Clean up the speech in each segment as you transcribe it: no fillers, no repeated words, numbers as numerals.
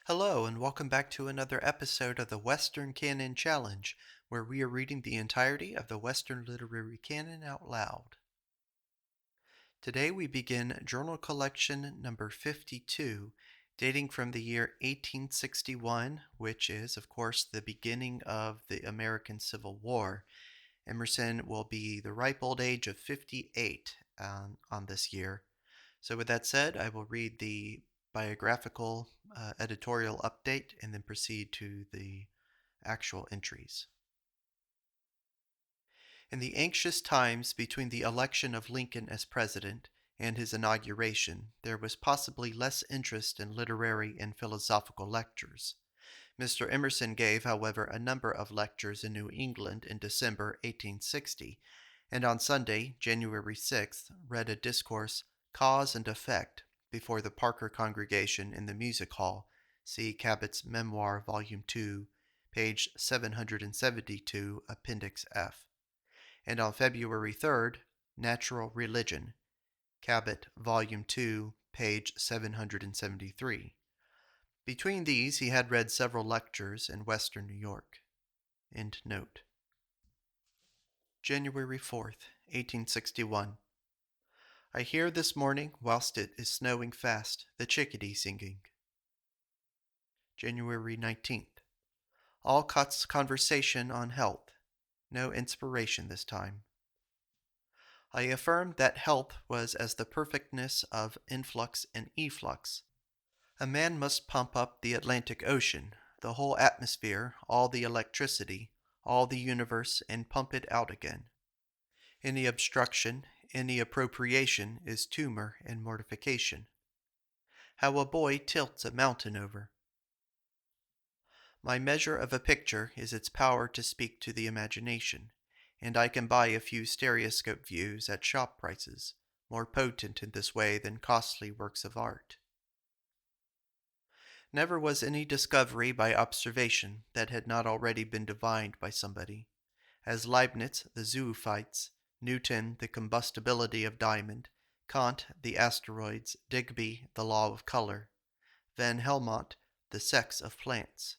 Hello, and welcome back to another episode of the Western Canon Challenge, where we are reading the entirety of the Western Literary Canon out loud. Today we begin Journal Collection number 52, dating from the year 1861, which is, of course, the beginning of the American Civil War. Emerson will be the ripe old age of 58 on this year. So, with that said, I will read the biographical editorial update and then proceed to the actual entries. In the anxious times between the election of Lincoln as president and his inauguration, there was possibly less interest in literary and philosophical lectures. Mr. Emerson gave, however, a number of lectures in New England in December 1860, and on Sunday, January 6th, read a discourse, Cause and Effect, before the Parker congregation in the Music Hall. See Cabot's Memoir, Volume 2, page 772, Appendix F. And on February 3rd, Natural Religion, Cabot, Volume 2, page 773. Between these he had read several lectures in western New York. End note. January 4th, 1861. I hear this morning, whilst it is snowing fast, the chickadee singing. January 19th. Alcott's conversation on health. No inspiration this time. I affirmed that health was as the perfectness of influx and efflux. A man must pump up the Atlantic Ocean, the whole atmosphere, all the electricity, all the universe, and pump it out again. Any obstruction, any appropriation is tumor and mortification. How a boy tilts a mountain over. My measure of a picture is its power to speak to the imagination, and I can buy a few stereoscope views at shop prices, more potent in this way than costly works of art. Never was any discovery by observation that had not already been divined by somebody. As Leibniz, the zoophytes, Newton, the combustibility of diamond, Kant, the asteroids, Digby, the law of color, Van Helmont, the sex of plants.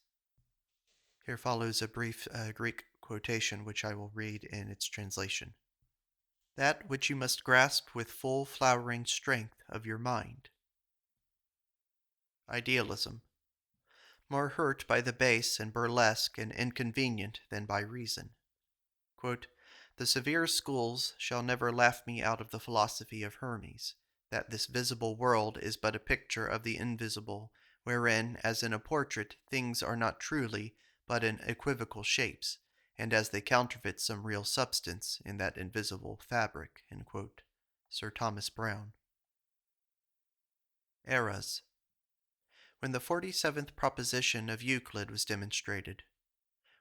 Here follows a brief Greek quotation which I will read in its translation. That which you must grasp with full flowering strength of your mind. Idealism. More hurt by the base and burlesque and inconvenient than by reason. Quote, the severe schools shall never laugh me out of the philosophy of Hermes, that this visible world is but a picture of the invisible, wherein, as in a portrait, things are not truly, but in equivocal shapes, and as they counterfeit some real substance in that invisible fabric. Sir Thomas Browne. Eras. When the 47th proposition of Euclid was demonstrated,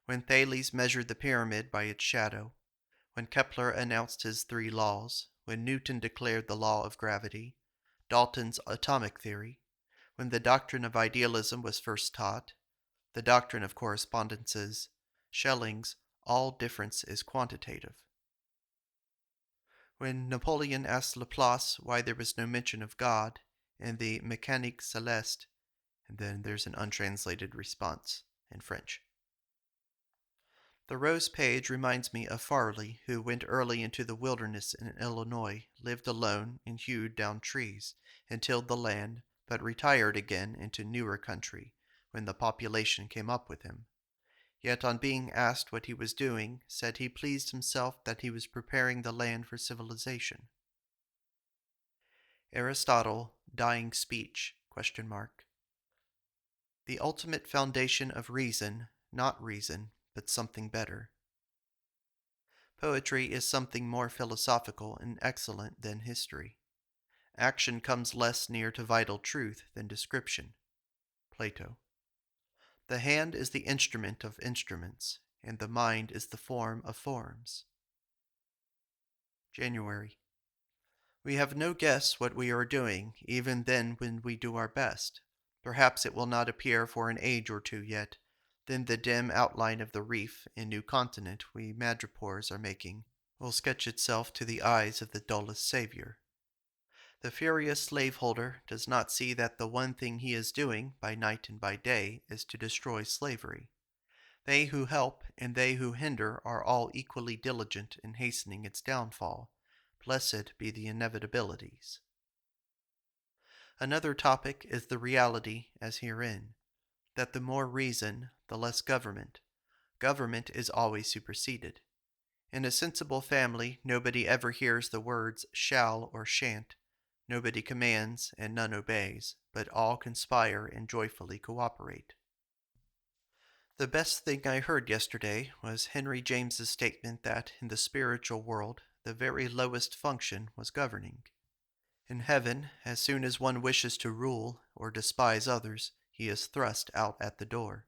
when Thales measured the pyramid by its shadow, when Kepler announced his three laws, when Newton declared the law of gravity, Dalton's atomic theory, when the doctrine of idealism was first taught, the doctrine of correspondences, Schelling's all difference is quantitative. When Napoleon asked Laplace why there was no mention of God in the Mécanique Céleste, and then there's an untranslated response in French. The rose page reminds me of Farley, who went early into the wilderness in Illinois, lived alone, and hewed down trees, and tilled the land, but retired again into newer country, when the population came up with him. Yet on being asked what he was doing, said he pleased himself that he was preparing the land for civilization. Aristotle, Dying Speech, ? The ultimate foundation of reason, not reason, but something better. Poetry is something more philosophical and excellent than history. Action comes less near to vital truth than description. Plato. The hand is the instrument of instruments, and the mind is the form of forms. January. We have no guess what we are doing, even then when we do our best. Perhaps it will not appear for an age or two yet. Then the dim outline of the reef and new continent we madrepores are making will sketch itself to the eyes of the dullest savior. The furious slaveholder does not see that the one thing he is doing by night and by day is to destroy slavery. They who help and they who hinder are all equally diligent in hastening its downfall. Blessed be the inevitabilities. Another topic is the reality as herein, that the more reason, the less government. Government is always superseded. In a sensible family, nobody ever hears the words shall or shan't. Nobody commands and none obeys, but all conspire and joyfully cooperate. The best thing I heard yesterday was Henry James's statement that in the spiritual world, the very lowest function was governing. In heaven, as soon as one wishes to rule or despise others, he is thrust out at the door.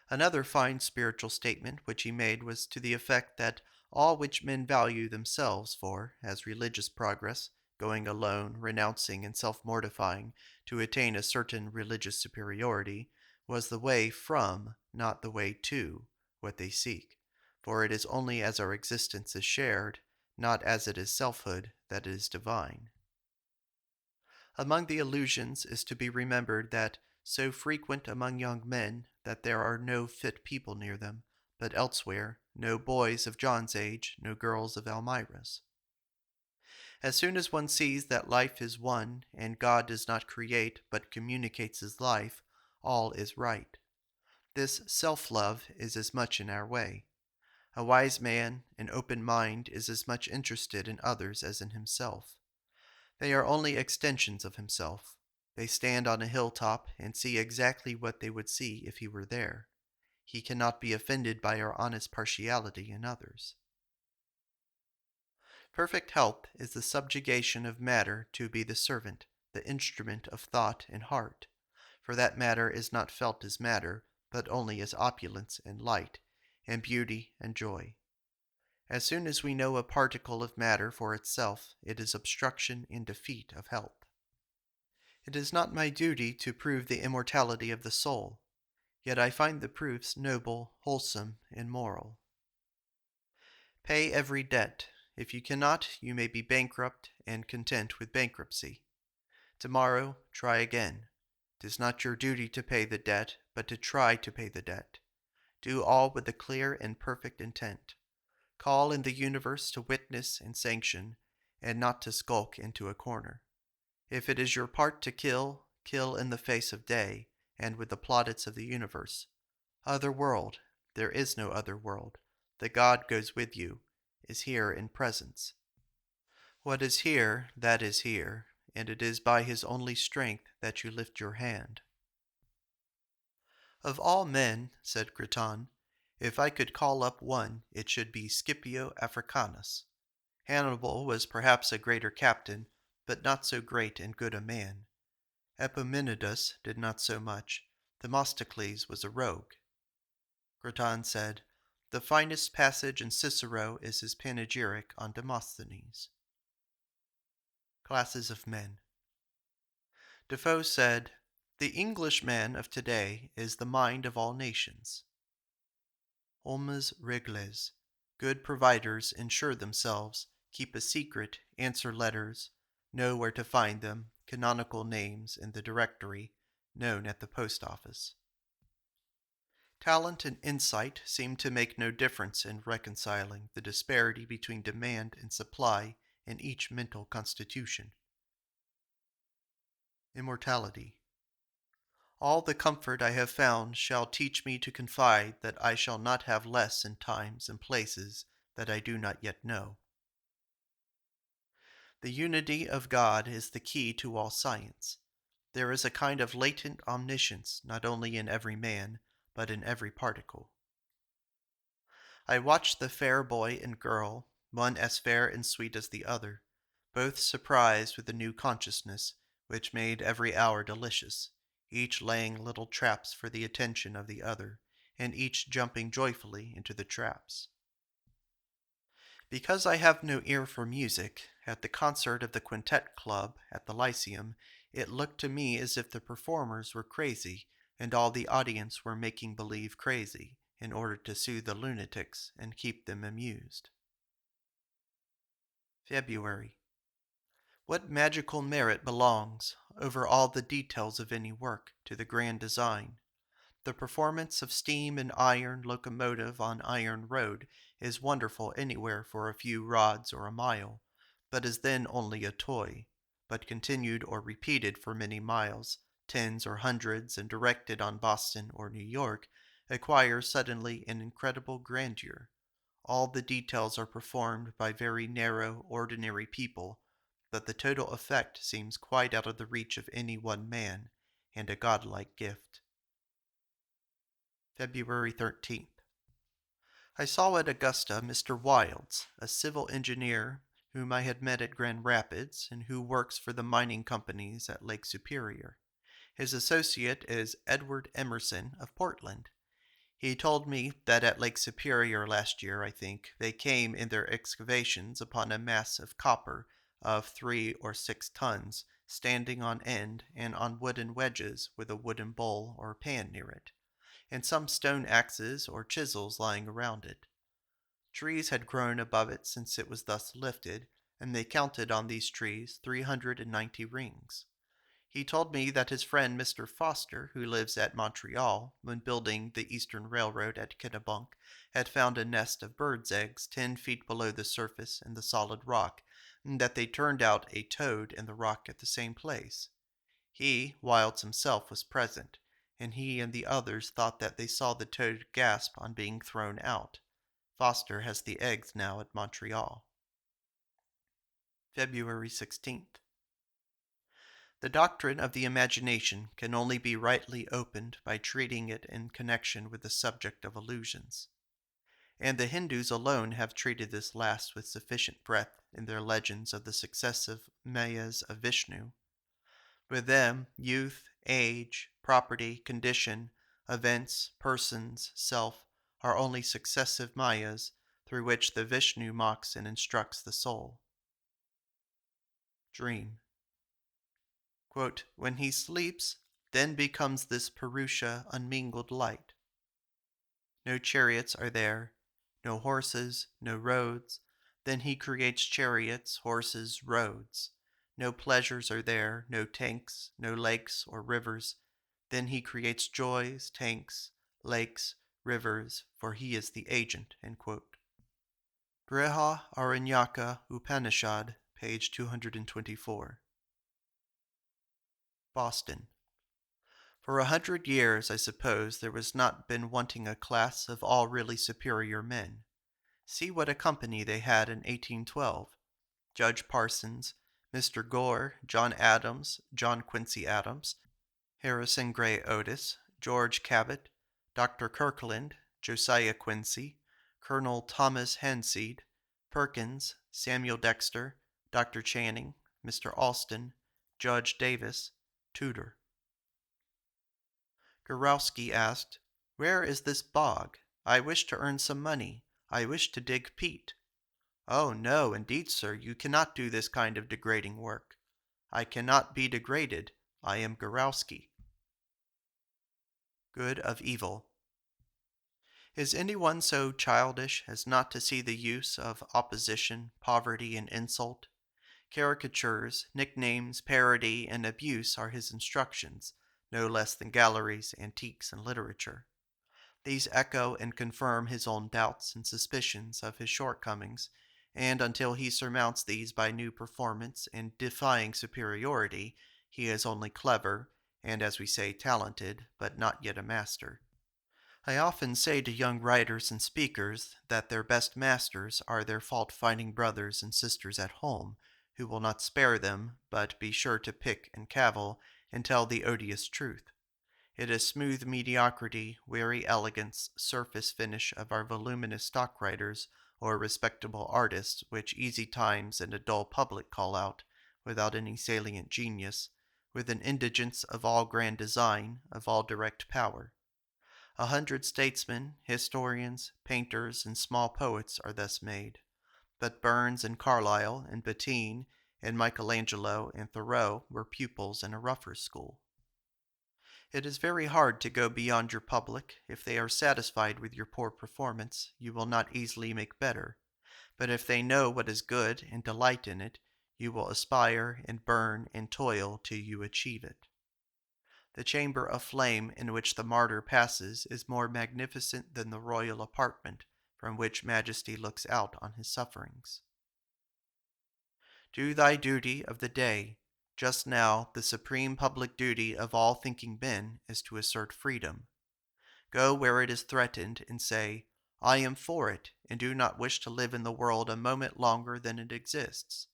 Another fine spiritual statement which he made was to the effect that all which men value themselves for, as religious progress, going alone, renouncing and self-mortifying to attain a certain religious superiority, was the way from, not the way to, what they seek. For it is only as our existence is shared, not as it is selfhood, that it is divine. Among the illusions is to be remembered that so frequent among young men that there are no fit people near them, but elsewhere no boys of John's age, no girls of Elmira's. As soon as one sees that life is one, and God does not create but communicates his life, all is right. This self-love is as much in our way. A wise man, an open mind, is as much interested in others as in himself. They are only extensions of himself. They stand on a hilltop and see exactly what they would see if he were there. He cannot be offended by our honest partiality in others. Perfect health is the subjugation of matter to be the servant, the instrument of thought and heart, for that matter is not felt as matter, but only as opulence and light, and beauty and joy. As soon as we know a particle of matter for itself, it is obstruction and defeat of health. It is not my duty to prove the immortality of the soul, yet I find the proofs noble, wholesome, and moral. Pay every debt. If you cannot, you may be bankrupt and content with bankruptcy. Tomorrow, try again. It is not your duty to pay the debt, but to try to pay the debt. Do all with a clear and perfect intent. Call in the universe to witness and sanction, and not to skulk into a corner. If it is your part to kill, kill in the face of day, and with the plaudits of the universe. Other world, there is no other world. The God goes with you, is here in presence. What is here, that is here, and it is by his only strength that you lift your hand. Of all men, said Creton, if I could call up one, it should be Scipio Africanus. Hannibal was perhaps a greater captain, but not so great and good a man. Epaminondas did not so much. Themistocles was a rogue. Creton said, the finest passage in Cicero is his panegyric on Demosthenes. Classes of men. Defoe said, the Englishman of today is the mind of all nations. Hommes régles, good providers, ensure themselves, keep a secret, answer letters, know where to find them, canonical names in the directory, known at the post office. Talent and insight seem to make no difference in reconciling the disparity between demand and supply in each mental constitution. Immortality. All the comfort I have found shall teach me to confide that I shall not have less in times and places that I do not yet know. The unity of God is the key to all science. There is a kind of latent omniscience not only in every man, but in every particle. I watched the fair boy and girl, one as fair and sweet as the other, both surprised with a new consciousness, which made every hour delicious, each laying little traps for the attention of the other, and each jumping joyfully into the traps. Because I have no ear for music, at the concert of the Quintet Club at the Lyceum, it looked to me as if the performers were crazy, and all the audience were making believe crazy, in order to soothe the lunatics and keep them amused. February. What magical merit belongs, over all the details of any work, to the grand design? The performance of steam and iron locomotive on iron road is wonderful anywhere for a few rods or a mile, but is then only a toy. But continued or repeated for many miles, tens or hundreds, and directed on Boston or New York, acquires suddenly an incredible grandeur. All the details are performed by very narrow, ordinary people, but the total effect seems quite out of the reach of any one man, and a godlike gift. February 13th. I saw at Augusta Mr. Wilds, a civil engineer whom I had met at Grand Rapids and who works for the mining companies at Lake Superior. His associate is Edward Emerson of Portland. He told me that at Lake Superior last year, I think, they came in their excavations upon a mass of copper of 3 or 6 tons, standing on end and on wooden wedges with a wooden bowl or pan near it, and some stone axes or chisels lying around it. Trees had grown above it since it was thus lifted, and they counted on these trees 390 rings. He told me that his friend Mr. Foster, who lives at Montreal, when building the Eastern Railroad at Kennebunk, had found a nest of birds' eggs 10 feet below the surface in the solid rock, and that they turned out a toad in the rock at the same place. He, Wilds himself, was present, and he and the others thought that they saw the toad gasp on being thrown out. Foster has the eggs now at Montreal. February 16th. The doctrine of the imagination can only be rightly opened by treating it in connection with the subject of illusions. And the Hindus alone have treated this last with sufficient breadth in their legends of the successive mayas of Vishnu. With them, youth, age, property, condition, events, persons, self, are only successive mayas through which the Vishnu mocks and instructs the soul. Dream. Quote, when he sleeps, then becomes this Purusha unmingled light. No chariots are there, no horses, no roads. Then he creates chariots, horses, roads. No pleasures are there, no tanks, no lakes or rivers. Then he creates joys, tanks, lakes, rivers, for he is the agent. End quote. Briha Aranyaka Upanishad, page 224. Boston. For 100 years, I suppose, there has not been wanting a class of all really superior men. See what a company they had in 1812. Judge Parsons, Mr. Gore, John Adams, John Quincy Adams, Harrison Gray Otis, George Cabot, Dr. Kirkland, Josiah Quincy, Colonel Thomas Hanseed, Perkins, Samuel Dexter, Dr. Channing, Mr. Alston, Judge Davis, Tudor. Gurowski asked, where is this bog? I wish to earn some money. I wish to dig peat. Oh, no, indeed, sir, you cannot do this kind of degrading work. I cannot be degraded. I am Gurowski. Good of evil. Is anyone so childish as not to see the use of opposition, poverty, and insult? Caricatures, nicknames, parody, and abuse are his instructions, no less than galleries, antiques, and literature. These echo and confirm his own doubts and suspicions of his shortcomings, and until he surmounts these by new performance and defying superiority, he is only clever, and as we say talented, but not yet a master. I often say to young writers and speakers that their best masters are their fault-finding brothers and sisters at home, who will not spare them, but be sure to pick and cavil, and tell the odious truth. It is smooth mediocrity, weary elegance, surface finish of our voluminous stock writers or respectable artists which easy times and a dull public call out, without any salient genius, with an indigence of all grand design, of all direct power. 100 statesmen, historians, painters, and small poets are thus made. But Burns and Carlyle and Bettine and Michelangelo and Thoreau were pupils in a rougher school. It is very hard to go beyond your public. If they are satisfied with your poor performance, you will not easily make better. But if they know what is good and delight in it, You will aspire and burn and toil till you achieve it. The chamber of flame in which the martyr passes is more magnificent than the royal apartment from which Majesty looks out on his sufferings. Do thy duty of the day. Just now, the supreme public duty of all thinking men is to assert freedom. Go where it is threatened and say, I am for it, and do not wish to live in the world a moment longer than it exists.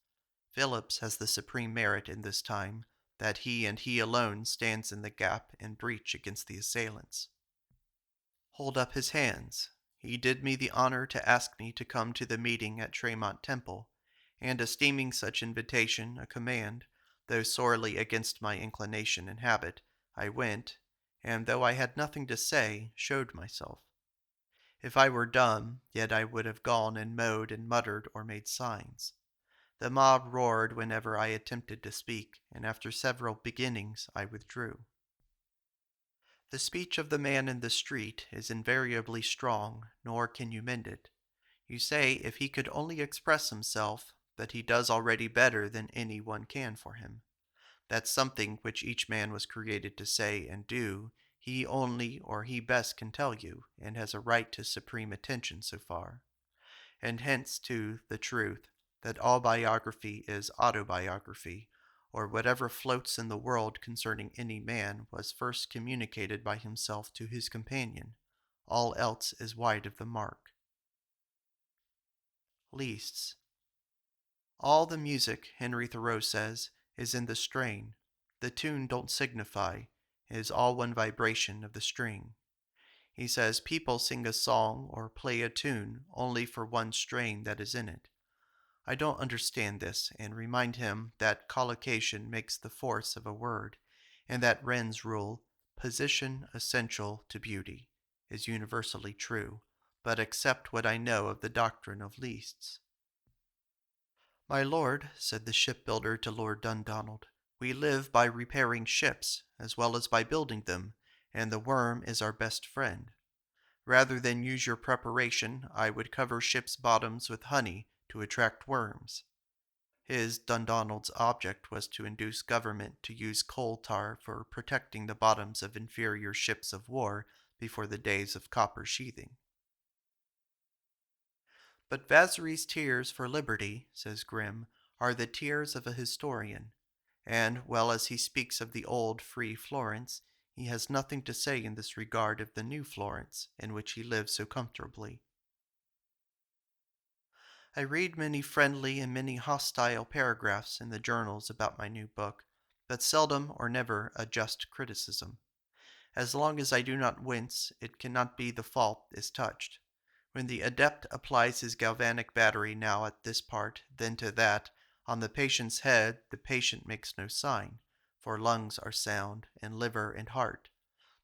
Phillips has the supreme merit in this time, that he and he alone stands in the gap and breach against the assailants. Hold up his hands. He did me the honor to ask me to come to the meeting at Tremont Temple, and esteeming such invitation a command, though sorely against my inclination and habit, I went, and though I had nothing to say, showed myself. If I were dumb, yet I would have gone and mowed and muttered or made signs. The mob roared whenever I attempted to speak, and after several beginnings I withdrew. The speech of the man in the street is invariably strong, nor can you mend it. You say if he could only express himself, that he does already better than any one can for him. That something which each man was created to say and do, he only or he best can tell you, and has a right to supreme attention so far. And hence, too, the truth, that all biography is autobiography, or whatever floats in the world concerning any man was first communicated by himself to his companion. All else is wide of the mark. Liszt's. All the music, Henry Thoreau says, is in the strain. The tune don't signify, it is all one vibration of the string. He says people sing a song or play a tune only for one strain that is in it. I don't understand this, and remind him that collocation makes the force of a word, and that Wren's rule, position essential to beauty, is universally true, but accept what I know of the doctrine of Liszt's. My lord, said the shipbuilder to Lord Dundonald, we live by repairing ships, as well as by building them, and the worm is our best friend. Rather than use your preparation, I would cover ships' bottoms with honey to attract worms. His, Dundonald's, object was to induce government to use coal tar for protecting the bottoms of inferior ships of war before the days of copper sheathing. But Vasari's tears for liberty, says Grimm, are the tears of a historian, and, well as he speaks of the old free Florence, he has nothing to say in this regard of the new Florence, in which he lives so comfortably. I read many friendly and many hostile paragraphs in the journals about my new book, but seldom or never a just criticism. As long as I do not wince, it cannot be the fault is touched. When the adept applies his galvanic battery now at this part, then to that, on the patient's head the patient makes no sign, for lungs are sound, and liver and heart.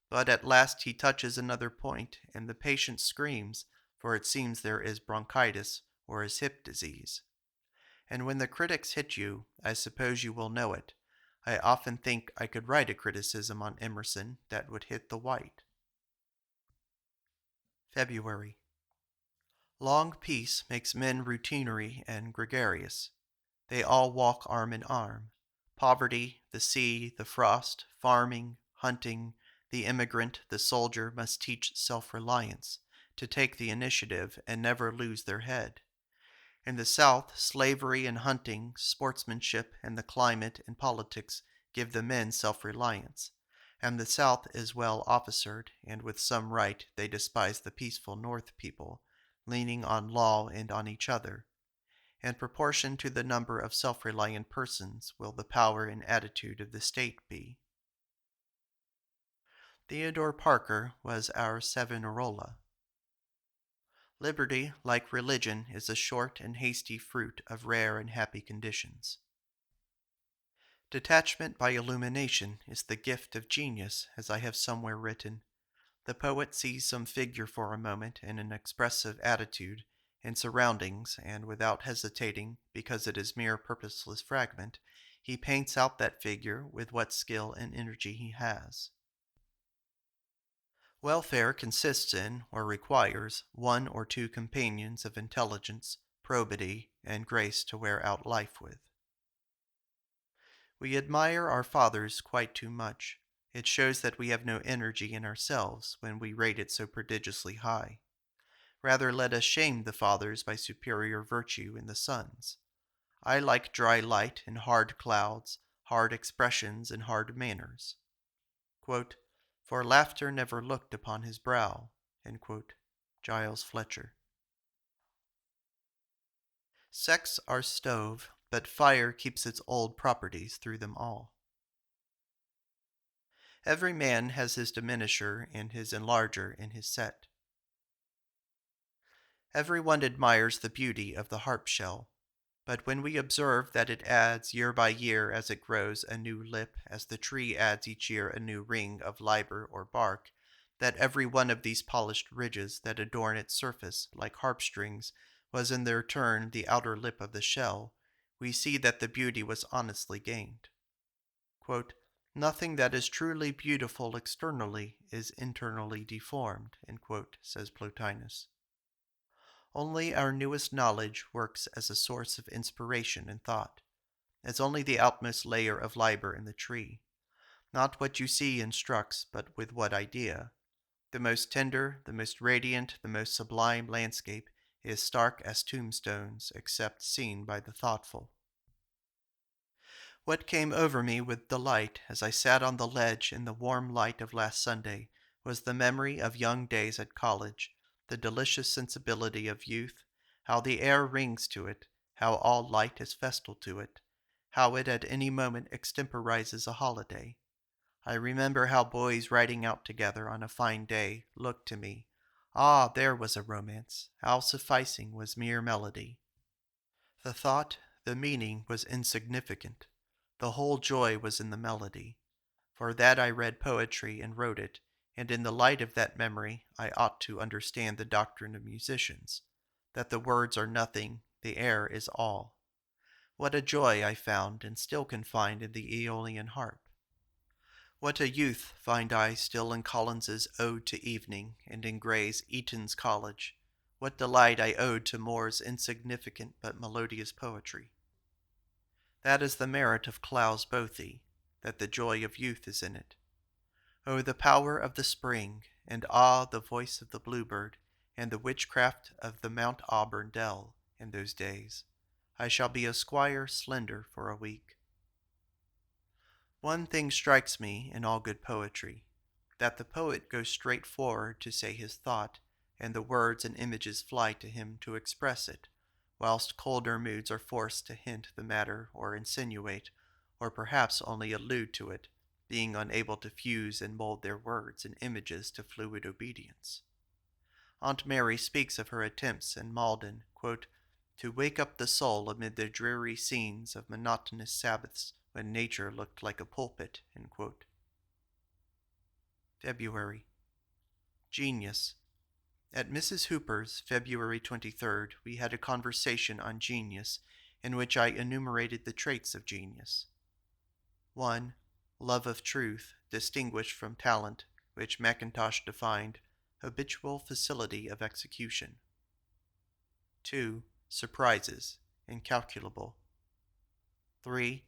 But at last he touches another point, and the patient screams, for it seems there is bronchitis or is hip disease. And when the critics hit you, I suppose you will know it. I often think I could write a criticism on Emerson that would hit the white. February. Long peace makes men routinary and gregarious. They all walk arm in arm. Poverty, the sea, the frost, farming, hunting, the immigrant, the soldier must teach self-reliance, to take the initiative and never lose their head. In the South, slavery and hunting, sportsmanship, and the climate and politics give the men self-reliance. And the South is well officered, and with some right they despise the peaceful North people, leaning on law and on each other. In proportion to the number of self-reliant persons will the power and attitude of the state be. Theodore Parker was our Savonarola. Liberty, like religion, is a short and hasty fruit of rare and happy conditions. Detachment by illumination is the gift of genius, as I have somewhere written. The poet sees some figure for a moment in an expressive attitude, in surroundings, and without hesitating, because it is mere purposeless fragment, he paints out that figure with what skill and energy he has. Welfare consists in, or requires, one or two companions of intelligence, probity, and grace to wear out life with. We admire our fathers quite too much. It shows that we have no energy in ourselves when we rate it so prodigiously high. Rather let us shame the fathers by superior virtue in the sons. I like dry light and hard clouds, hard expressions and hard manners. Quote, For laughter never looked upon his brow. Giles Fletcher. Sects are stove, but fire keeps its old properties through them all. Every man has his diminisher and his enlarger in his set. Every one admires the beauty of the harp shell, but when we observe that it adds year by year as it grows a new lip, as the tree adds each year a new ring of liber or bark, that every one of these polished ridges that adorn its surface, like harp strings, was in their turn the outer lip of the shell, we see that the beauty was honestly gained. Quote, Nothing that is truly beautiful externally is internally deformed, says Plotinus. Only our newest knowledge works as a source of inspiration and thought, as only the outmost layer of liber in the tree. Not what you see instructs, but with what idea. The most tender, the most radiant, the most sublime landscape is stark as tombstones, except seen by the thoughtful. What came over me with delight as I sat on the ledge in the warm light of last Sunday was the memory of young days at college, the delicious sensibility of youth, how the air rings to it, how all light is festal to it, how it at any moment extemporizes a holiday. I remember how boys riding out together on a fine day looked to me. Ah, there was a romance. How sufficing was mere melody. The thought, the meaning was insignificant. The whole joy was in the melody. For that I read poetry and wrote it, and in the light of that memory I ought to understand the doctrine of musicians, that the words are nothing, the air is all. What a joy I found and still can find in the Aeolian harp. What a youth find I still in Collins's Ode to Evening and in Gray's Eton's College. What delight I owed to Moore's insignificant but melodious poetry. That is the merit of Clowes Bothie, that the joy of youth is in it. Oh, the power of the spring, and the voice of the bluebird, and the witchcraft of the Mount Auburn dell in those days. I shall be a squire slender for a week. One thing strikes me in all good poetry, that the poet goes straight forward to say his thought, and the words and images fly to him to express it, whilst colder moods are forced to hint the matter or insinuate, or perhaps only allude to it, being unable to fuse and mold their words and images to fluid obedience. Aunt Mary speaks of her attempts in Malden, quote, to wake up the soul amid the dreary scenes of monotonous Sabbaths when nature looked like a pulpit. February. Genius. At Mrs. Hooper's, February 23rd, we had a conversation on genius in which I enumerated the traits of genius. 1. Love of truth, distinguished from talent, which Mackintosh defined, habitual facility of execution. 2. Surprises, incalculable. 3.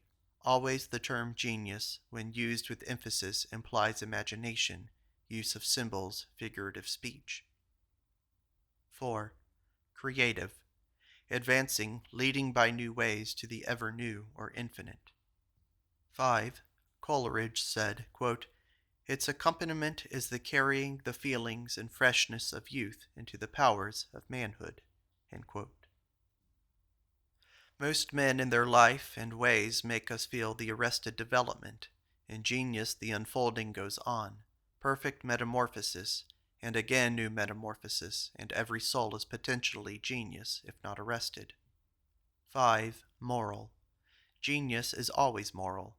Always the term genius, when used with emphasis, implies imagination, use of symbols, figurative speech. 4. Creative, advancing, leading by new ways to the ever new or infinite. 5. Coleridge said, quote, its accompaniment is the carrying the feelings and freshness of youth into the powers of manhood. Most men in their life and ways make us feel the arrested development. In genius the unfolding goes on, perfect metamorphosis, and again new metamorphosis, and every soul is potentially genius, if not arrested. 5. Moral. Genius is always moral.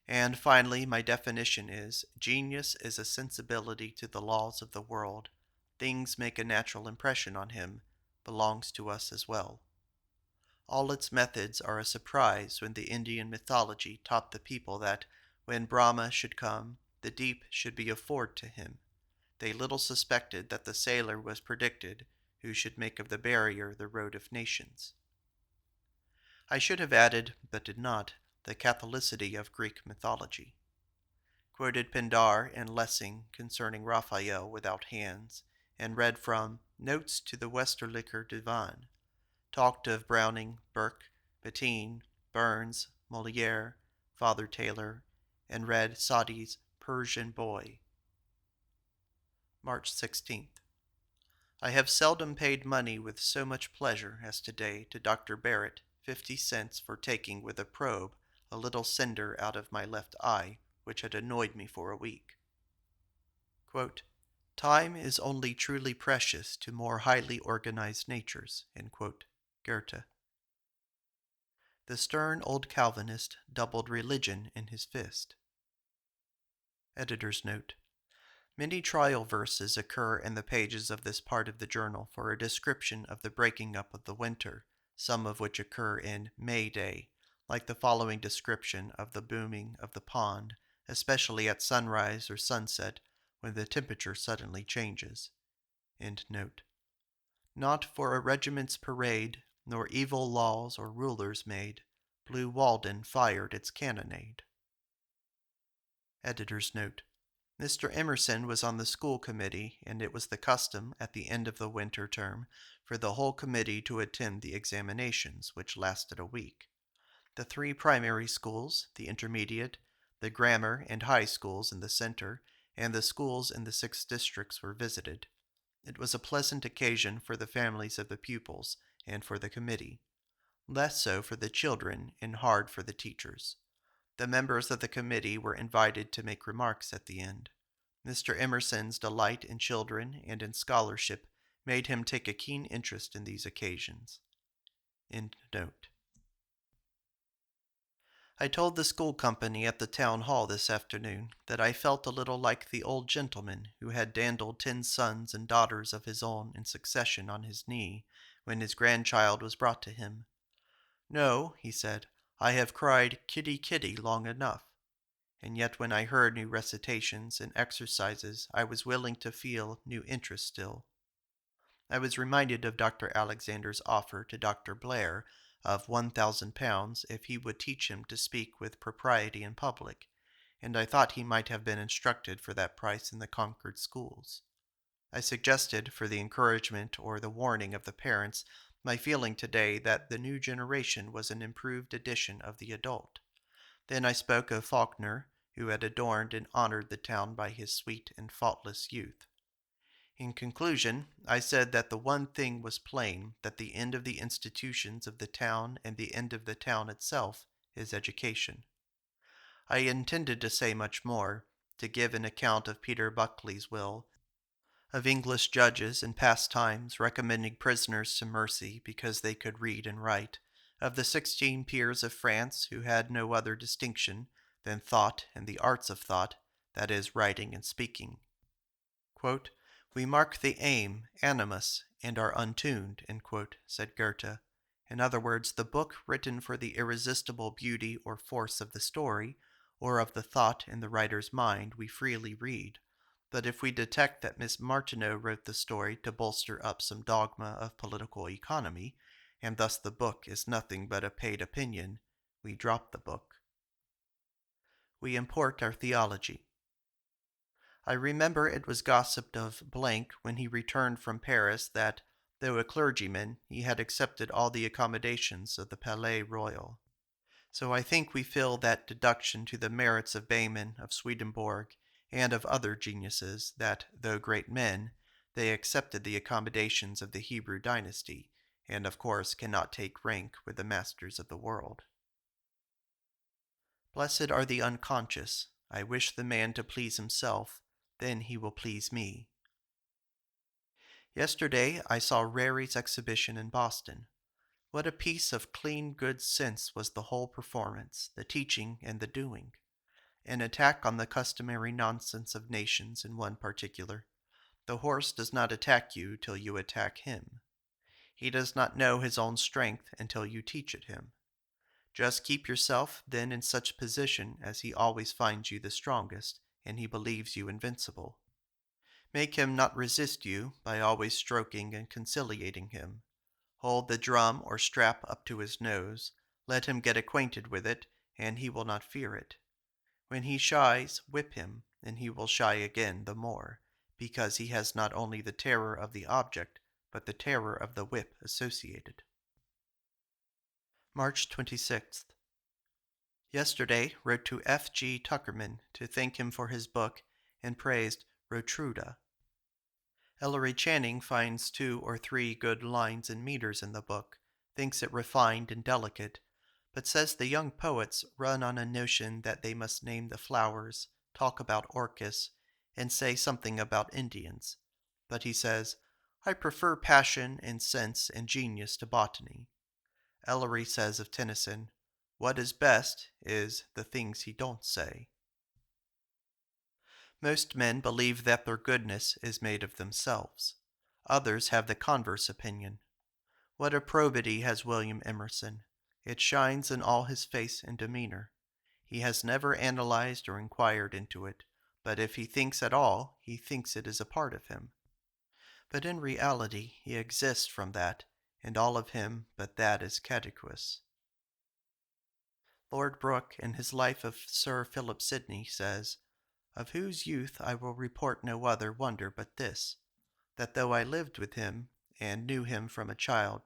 And finally, my definition is, genius is a sensibility to the laws of the world. Things make a natural impression on him, belongs to us as well. All its methods are a surprise when the Indian mythology taught the people that, when Brahma should come, the deep should be afforded to him. They little suspected that the sailor was predicted, who should make of the barrier the road of nations. I should have added, but did not, the Catholicity of Greek Mythology. Quoted Pindar and Lessing concerning Raphael without hands, and read from Notes to the Westerlicher Divan. Talked of Browning, Burke, Bettine, Burns, Molière, Father Taylor, and read Sadi's Persian Boy. March 16th. I have seldom paid money with so much pleasure as today to Dr. Barrett, 50 cents for taking with a probe a little cinder out of my left eye, which had annoyed me for a week. Quote, Time is only truly precious to more highly organized natures, Goethe. The stern old Calvinist doubled religion in his fist. Editor's note. Many trial verses occur in the pages of this part of the journal for a description of the breaking up of the winter, some of which occur in May Day, like the following description of the booming of the pond, especially at sunrise or sunset, when the temperature suddenly changes. End note. Not for a regiment's parade, nor evil laws or rulers made, Blue Walden fired its cannonade. Editor's note. Mr. Emerson was on the school committee, and it was the custom at the end of the winter term for the whole committee to attend the examinations, which lasted a week. The 3 primary schools, the intermediate, the grammar and high schools in the center, and the schools in the 6 districts were visited. It was a pleasant occasion for the families of the pupils and for the committee, less so for the children and hard for the teachers. The members of the committee were invited to make remarks at the end. Mr. Emerson's delight in children and in scholarship made him take a keen interest in these occasions. End note. I told the school company at the town hall this afternoon that I felt a little like the old gentleman who had dandled 10 sons and daughters of his own in succession on his knee when his grandchild was brought to him. No, he said, I have cried kitty kitty long enough. And yet when I heard new recitations and exercises, I was willing to feel new interest still. I was reminded of Dr. Alexander's offer to Dr. Blair of £1,000 if he would teach him to speak with propriety in public, and I thought he might have been instructed for that price in the Concord schools. I suggested, for the encouragement or the warning of the parents, my feeling today that the new generation was an improved edition of the adult. Then I spoke of Faulkner, who had adorned and honored the town by his sweet and faultless youth. In conclusion, I said that the one thing was plain, that the end of the institutions of the town and the end of the town itself is education. I intended to say much more, to give an account of Peter Buckley's will, of English judges in past times recommending prisoners to mercy because they could read and write, of the 16 peers of France who had no other distinction than thought and the arts of thought, that is, writing and speaking. Quote, We mark the aim, animus, and are untuned, said Goethe. In other words, the book written for the irresistible beauty or force of the story, or of the thought in the writer's mind, we freely read. But if we detect that Miss Martineau wrote the story to bolster up some dogma of political economy, and thus the book is nothing but a paid opinion, we drop the book. We import our theology. I remember it was gossiped of Blank when he returned from Paris that, though a clergyman, he had accepted all the accommodations of the Palais Royal. So I think we feel that deduction to the merits of Behmen, of Swedenborg, and of other geniuses, that, though great men, they accepted the accommodations of the Hebrew dynasty, and of course cannot take rank with the masters of the world. Blessed are the unconscious. I wish the man to please himself, then he will please me. Yesterday I saw Rary's exhibition in Boston. What a piece of clean good sense was the whole performance, the teaching and the doing. An attack on the customary nonsense of nations in one particular. The horse does not attack you till you attack him. He does not know his own strength until you teach it him. Just keep yourself then in such position as he always finds you the strongest, and he believes you invincible. Make him not resist you by always stroking and conciliating him. Hold the drum or strap up to his nose, let him get acquainted with it, and he will not fear it. When he shies, whip him, and he will shy again the more, because he has not only the terror of the object, but the terror of the whip associated. March 26th. Yesterday wrote to F. G. Tuckerman to thank him for his book and praised Rotruda. Ellery Channing finds 2 or 3 good lines and meters in the book, thinks it refined and delicate, but says the young poets run on a notion that they must name the flowers, talk about orchis, and say something about Indians. But he says, I prefer passion and sense and genius to botany. Ellery says of Tennyson, what is best is the things he don't say. Most men believe that their goodness is made of themselves. Others have the converse opinion. What a probity has William Emerson! It shines in all his face and demeanor. He has never analyzed or inquired into it, but if he thinks at all, he thinks it is a part of him. But in reality he exists from that, and all of him but that is caducous. Lord Brooke, in his life of Sir Philip Sidney, says, of whose youth I will report no other wonder but this, that though I lived with him, and knew him from a child,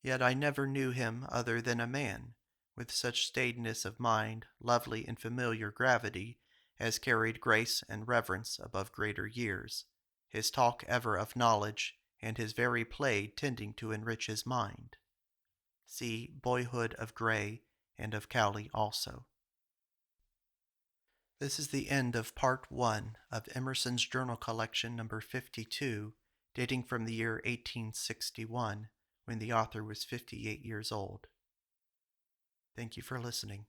yet I never knew him other than a man, with such staidness of mind, lovely and familiar gravity, as carried grace and reverence above greater years, his talk ever of knowledge, and his very play tending to enrich his mind. See Boyhood of Gray, and of Cowley also. This is the end of Part 1 of Emerson's Journal Collection number 52, dating from the year 1861, when the author was 58 years old. Thank you for listening.